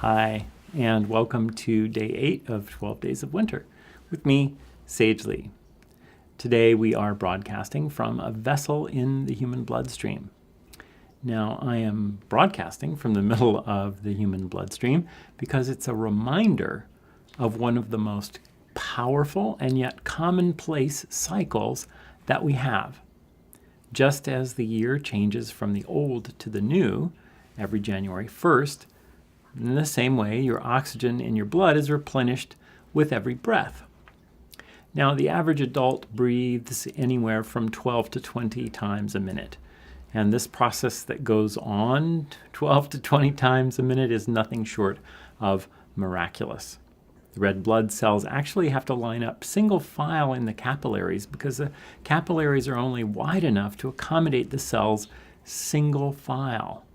Hi, and welcome to day 8 of 12 Days of Winter with me, Sage Lee. Today we are broadcasting from a vessel in the human bloodstream. Now, I am broadcasting from the middle of the human bloodstream because it's a reminder of one of the most powerful and yet commonplace cycles that we have. Just as the year changes from the old to the new every January 1st, in the same way, your oxygen in your blood is replenished with every breath. Now, the average adult breathes anywhere from 12 to 20 times a minute. And this process that goes on 12 to 20 times a minute is nothing short of miraculous. The red blood cells actually have to line up single file in the capillaries because the capillaries are only wide enough to accommodate the cells single file.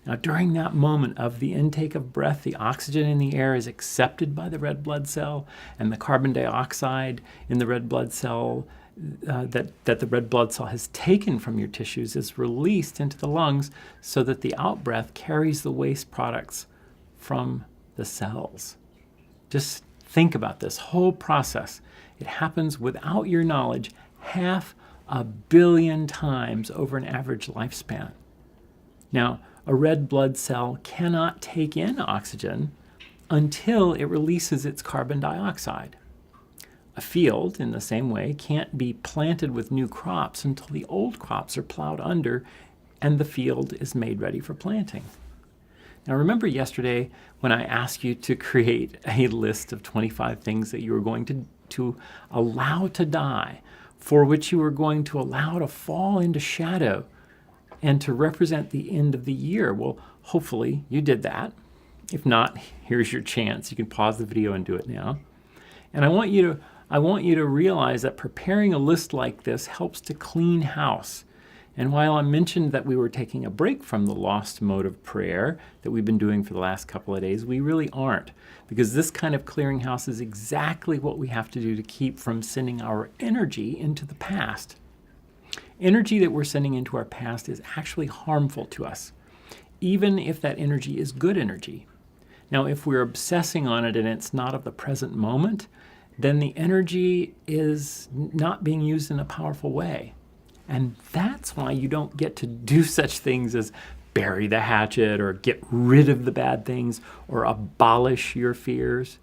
Now, during that moment of the intake of breath, the oxygen in the air is accepted by the red blood cell, and the carbon dioxide in the red blood cell that the red blood cell has taken from your tissues is released into the lungs so that the outbreath carries the waste products from the cells. Just think about this whole process. It happens without your knowledge 500 million times over an average lifespan. Now, a red blood cell cannot take in oxygen until it releases its carbon dioxide. A field, in the same way, can't be planted with new crops until the old crops are plowed under and the field is made ready for planting. Now, remember yesterday when I asked you to create a list of 25 things that you were going to allow to die, for which you were going to allow to fall into shadow and to represent the end of the year? Well, hopefully you did that. If not, here's your chance. You can pause the video and do it now. And I want you to realize that preparing a list like this helps to clean house. And while I mentioned that we were taking a break from the lost mode of prayer that we've been doing for the last couple of days, we really aren't, because this kind of clearing house is exactly what we have to do to keep from sending our energy into the past. Energy that we're sending into our past is actually harmful to us, even if that energy is good energy. Now, if we're obsessing on it and it's not of the present moment, then the energy is not being used in a powerful way. And that's why you don't get to do such things as bury the hatchet or get rid of the bad things or abolish your fears.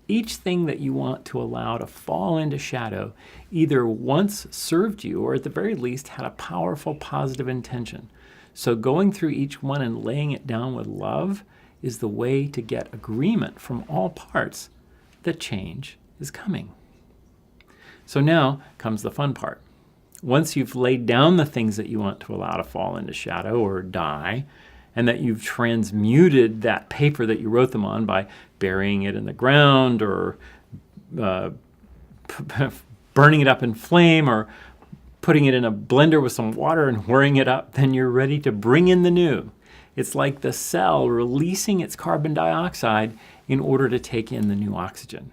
Each thing that you want to allow to fall into shadow either once served you or at the very least had a powerful positive intention. So going through each one and laying it down with love is the way to get agreement from all parts that change is coming. So now comes the fun part. Once you've laid down the things that you want to allow to fall into shadow or die, and that you've transmuted that paper that you wrote them on by burying it in the ground or burning it up in flame or putting it in a blender with some water and whirring it up, then you're ready to bring in the new. It's like the cell releasing its carbon dioxide in order to take in the new oxygen.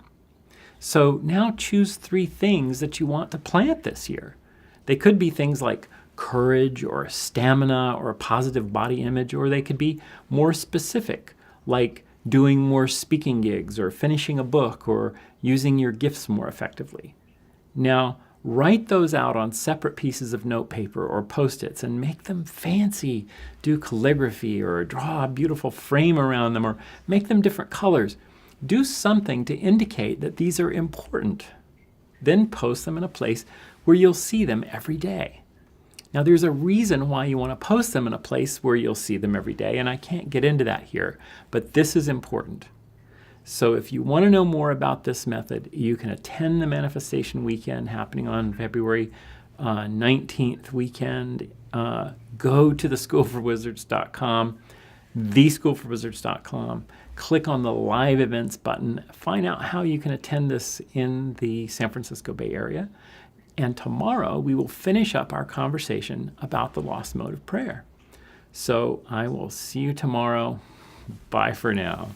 So now choose 3 things that you want to plant this year. They could be things like courage or stamina or a positive body image, or they could be more specific, like doing more speaking gigs or finishing a book or using your gifts more effectively. Now, write those out on separate pieces of notepaper or Post-its and make them fancy. Do calligraphy or draw a beautiful frame around them or make them different colors. Do something to indicate that these are important. Then post them in a place where you'll see them every day. Now, there's a reason why you want to post them in a place where you'll see them every day, and I can't get into that here, but this is important. So if you want to know more about this method, you can attend the Manifestation Weekend happening on February 19th weekend. Go to theschoolforwizards.com, theschoolforwizards.com, click on the Live Events button, find out how you can attend this in the San Francisco Bay Area. And tomorrow we will finish up our conversation about the lost mode of prayer. So I will see you tomorrow. Bye for now.